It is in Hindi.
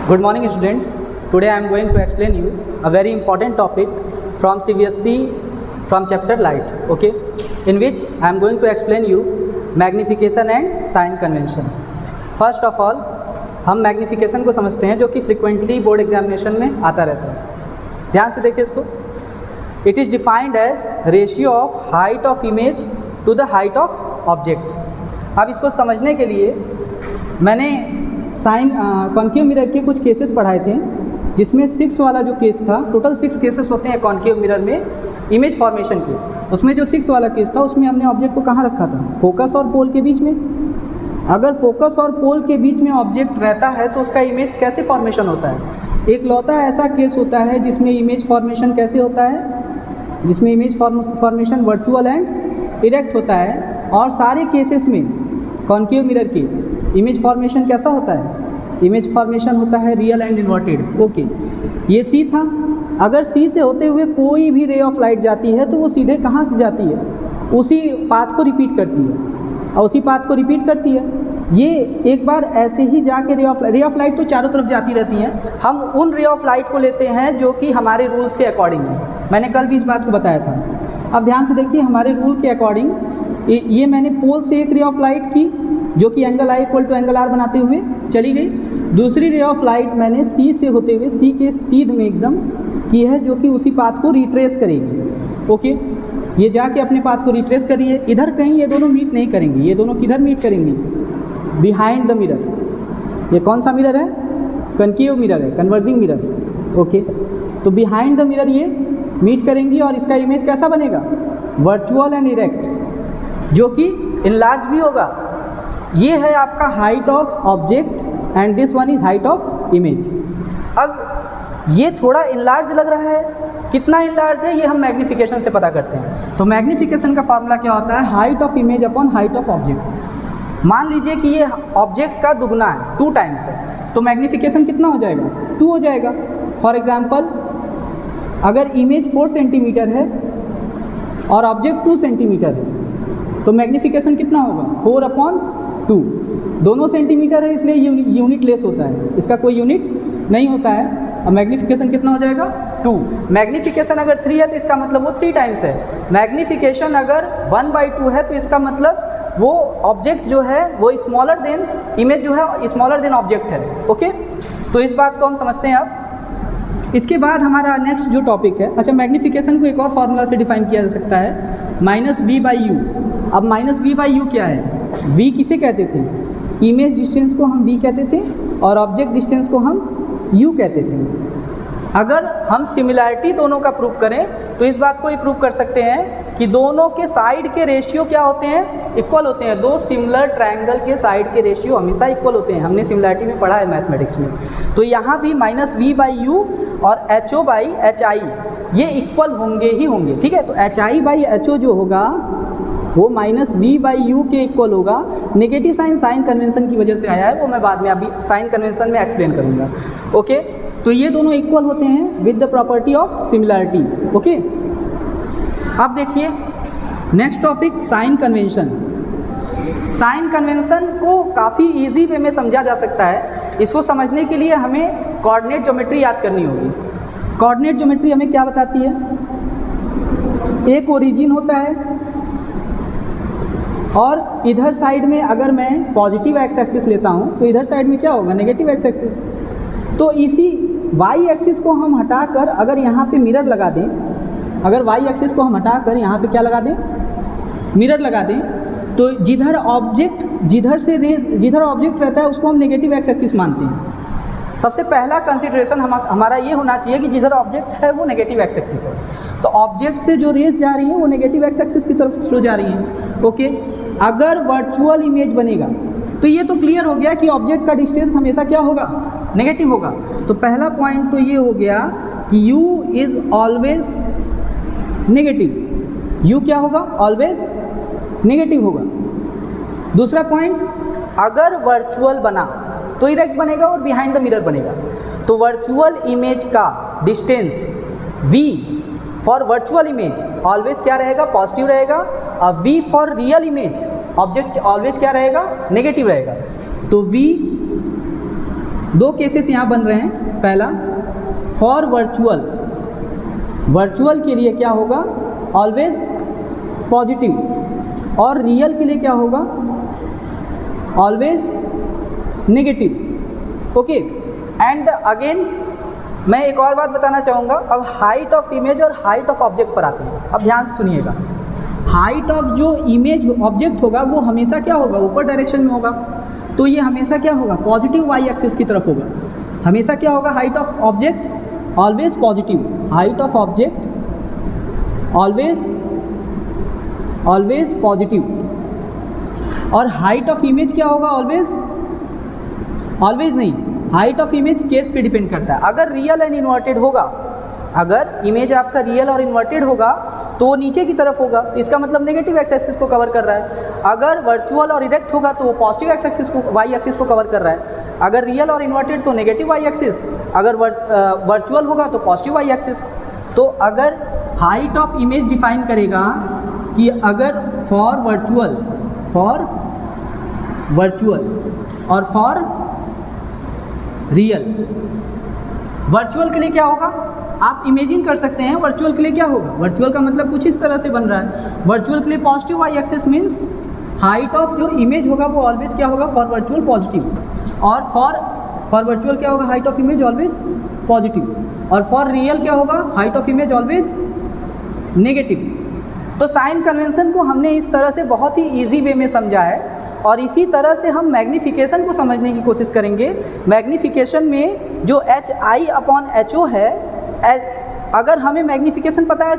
Good morning students. Today I am going to explain you a very important topic from CBSE from chapter light, okay, in which I am going to explain you magnification and sign convention. First of all हम मैग्निफिकेशन को समझते हैं जो कि फ्रिक्वेंटली बोर्ड एग्जामिनेशन में आता रहता है। ध्यान से देखिए इसको। It is defined as ratio of height of image to the height of object. अब इसको समझने के लिए मैंने साइन कॉन्केव मिरर के कुछ केसेस पढ़ाए थे, जिसमें 6 वाला जो केस था, टोटल 6 केसेस होते हैं कॉन्केव मिरर में इमेज फॉर्मेशन के। उसमें जो 6 वाला केस था उसमें हमने ऑब्जेक्ट को कहाँ रखा था? फोकस और पोल के बीच में। अगर फोकस और पोल के बीच में ऑब्जेक्ट रहता है तो उसका इमेज कैसे फॉर्मेशन होता है? एक लौता ऐसा केस होता है जिसमें इमेज फॉर्मेशन कैसे होता है, जिसमें image formation virtual and erect होता है। और सारे केसेस में कॉन्केव मिरर की इमेज फॉर्मेशन कैसा होता है? इमेज फॉर्मेशन होता है रियल एंड इन्वर्टेड। ओके, ये सी था। अगर सी से होते हुए कोई भी रे ऑफ लाइट जाती है तो वो सीधे कहाँ से जाती है? उसी पाथ को रिपीट करती है और उसी पाथ को रिपीट करती है। ये एक बार ऐसे ही जाके रे ऑफ लाइट तो चारों तरफ जाती रहती हैं। हम उन रे ऑफ लाइट को लेते हैं जो कि हमारे रूल्स के अकॉर्डिंग है। मैंने कल भी इस बात को बताया था। अब ध्यान से देखिए, हमारे रूल के अकॉर्डिंग ये मैंने पोल से एक रे ऑफ लाइट की जो कि angle I equal to angle R बनाते हुए चली गई। दूसरी रे ऑफ लाइट मैंने सी से होते हुए सी के सीध में एकदम की है जो कि उसी पाथ को रिट्रेस करेगी। ओके, ये जाके अपने पाथ को रिट्रेस करिए। इधर कहीं ये दोनों मीट नहीं करेंगी। ये दोनों किधर मीट करेंगी? Behind the mirror. ये कौन सा मिरर है? कनकेव मिरर है, कन्वर्जिंग मिरर। ओके, तो बिहाइंड द मिरर ये मीट करेंगी और इसका इमेज कैसा बनेगा? वर्चुअल एंड इरेक्ट, जो कि इनलार्ज भी होगा। ये है आपका height of object and this one is height of image. अब ये थोड़ा इनलार्ज लग रहा है, कितना इनलार्ज है ये हम मैग्निफिकेशन से पता करते हैं। तो मैग्निफिकेशन का फार्मूला क्या होता है? Height of image upon height of object. मान लीजिए कि ये ऑब्जेक्ट का दुगना है, 2 टाइम्स है, तो मैग्निफिकेशन कितना हो जाएगा? 2 हो जाएगा। फॉर एग्जाम्पल, अगर इमेज 4 सेंटीमीटर है और ऑब्जेक्ट 2 सेंटीमीटर है तो मैग्निफिकेशन कितना होगा? 4/2। दोनों सेंटीमीटर है इसलिए यूनिट लेस होता है, इसका कोई यूनिट नहीं होता है। और मैग्निफिकेशन कितना हो जाएगा? 2। मैग्निफिकेशन अगर 3 है तो इसका मतलब वो 3 टाइम्स है। मैग्निफिकेशन अगर 1/2 है तो इसका मतलब वो ऑब्जेक्ट जो है वो स्मॉलर देन इमेज जो है स्मॉलर देन ऑब्जेक्ट है। ओके, तो इस बात को हम समझते हैं। अब इसके बाद हमारा नेक्स्ट जो टॉपिक है, अच्छा, मैग्निफिकेशन को एक और फार्मूला से डिफाइन किया जा सकता है, -v/u। अब -v/u क्या है? v किसे कहते थे? इमेज डिस्टेंस को हम v कहते थे और ऑब्जेक्ट डिस्टेंस को हम u कहते थे। अगर हम सिमिलैरिटी दोनों का प्रूव करें तो इस बात को ही प्रूव कर सकते हैं कि दोनों के साइड के रेशियो क्या होते हैं? इक्वल होते हैं। 2 सिमिलर ट्रायंगल के साइड के रेशियो हमेशा इक्वल होते हैं। हमने सिमिलैरिटी में पढ़ा है मैथमेटिक्स में। तो यहाँ भी -v/u और ho/hi ये इक्वल होंगे ही होंगे। ठीक है, तो hi/ho जो होगा वो -v/u के इक्वल होगा। नेगेटिव साइन कन्वेंशन की वजह से आया है, वो मैं बाद में अभी साइन कन्वेंशन में एक्सप्लेन करूँगा। ओके, तो ये दोनों इक्वल होते हैं with the property of similarity. Okay, अब देखिए next topic, sign convention. Sign convention को काफ़ी इजी वे में समझा जा सकता है। इसको समझने के लिए हमें कोऑर्डिनेट ज्योमेट्री याद करनी होगी। कोऑर्डिनेट ज्योमेट्री हमें क्या बताती है? एक ओरिजिन होता है और इधर साइड में अगर मैं पॉजिटिव एक्स एक्सिस लेता हूँ तो इधर साइड में क्या होगा? Negative x axis. तो इसी वाई एक्सिस को हम हटाकर अगर यहाँ पे मिरर लगा दें, अगर वाई एक्सिस को हम हटाकर यहाँ पे क्या लगा दें? मिरर लगा दें, तो जिधर ऑब्जेक्ट रहता है उसको हम नेगेटिव एक्स एक्सिस मानते हैं। सबसे पहला कंसिडरेशन हमारा ये होना चाहिए कि जिधर ऑब्जेक्ट है वो नेगेटिव एक्स एक्सिस है। तो ऑब्जेक्ट से जो रेस जा रही है वो नेगेटिव एक्स एक्सिस की तरफ फ्लो जा रही है। ओके, अगर वर्चुअल इमेज बनेगा तो ये तो क्लियर हो गया कि ऑब्जेक्ट का डिस्टेंस हमेशा क्या होगा? नेगेटिव होगा। तो पहला पॉइंट तो ये हो गया कि u is always negative. u क्या होगा? ऑलवेज नेगेटिव होगा। दूसरा पॉइंट, अगर वर्चुअल बना तो इरेक्ट बनेगा और बिहाइंड द मिरर बनेगा। तो वर्चुअल इमेज का distance v for virtual image always क्या रहेगा? पॉजिटिव रहेगा। और v for real image object always क्या रहेगा? नेगेटिव रहेगा। तो v दो केसेस यहाँ बन रहे हैं। पहला, फॉर वर्चुअल, वर्चुअल के लिए क्या होगा, ऑलवेज पॉजिटिव, और रियल के लिए क्या होगा, always negative. Okay, and again मैं एक और बात बताना चाहूँगा। अब हाइट ऑफ इमेज और हाइट ऑफ ऑब्जेक्ट पर आते हैं। अब ध्यान से सुनिएगा, हाइट ऑफ जो इमेज ऑब्जेक्ट होगा वो हमेशा क्या होगा, ऊपर डायरेक्शन में होगा, तो ये हमेशा क्या होगा, पॉजिटिव वाई एक्सिस की तरफ होगा। हमेशा क्या होगा, height of object always positive, height of object always positive, और हाइट ऑफ इमेज क्या होगा, ऑलवेज नहीं, हाइट ऑफ इमेज केस पे डिपेंड करता है। अगर रियल एंड इन्वर्टेड होगा, अगर इमेज आपका रियल और इन्वर्टेड होगा तो वो नीचे की तरफ होगा, इसका मतलब नेगेटिव एक्स एक्सिस को कवर कर रहा है। अगर वर्चुअल और इरेक्ट होगा तो वो पॉजिटिव एक्स एक्सिस को, वाई एक्सिस को कवर कर रहा है। अगर रियल और इन्वर्टेड तो नेगेटिव वाई एक्सिस, अगर वर्चुअल होगा तो पॉजिटिव वाई एक्सिस। तो अगर हाइट ऑफ इमेज डिफाइन करेगा कि अगर फॉर वर्चुअल और फॉर रियल, वर्चुअल के लिए क्या होगा, आप इमेजिन कर सकते हैं वर्चुअल के लिए क्या होगा। वर्चुअल का मतलब कुछ इस तरह से बन रहा है। वर्चुअल के लिए positive Y axis means height of जो इमेज होगा वो ऑलवेज क्या होगा, फॉर वर्चुअल पॉजिटिव, और फॉर वर्चुअल क्या होगा, height of image always positive, और फॉर रियल क्या होगा, height of image always negative. तो साइन कन्वेंशन को हमने इस तरह से बहुत ही ईजी वे में समझा है, और इसी तरह से हम मैग्नीफिकेशन को समझने की कोशिश करेंगे। मैग्नीफिकेशन में जो HI/HO है, अगर हमें मैग्नीफिकेशन पता है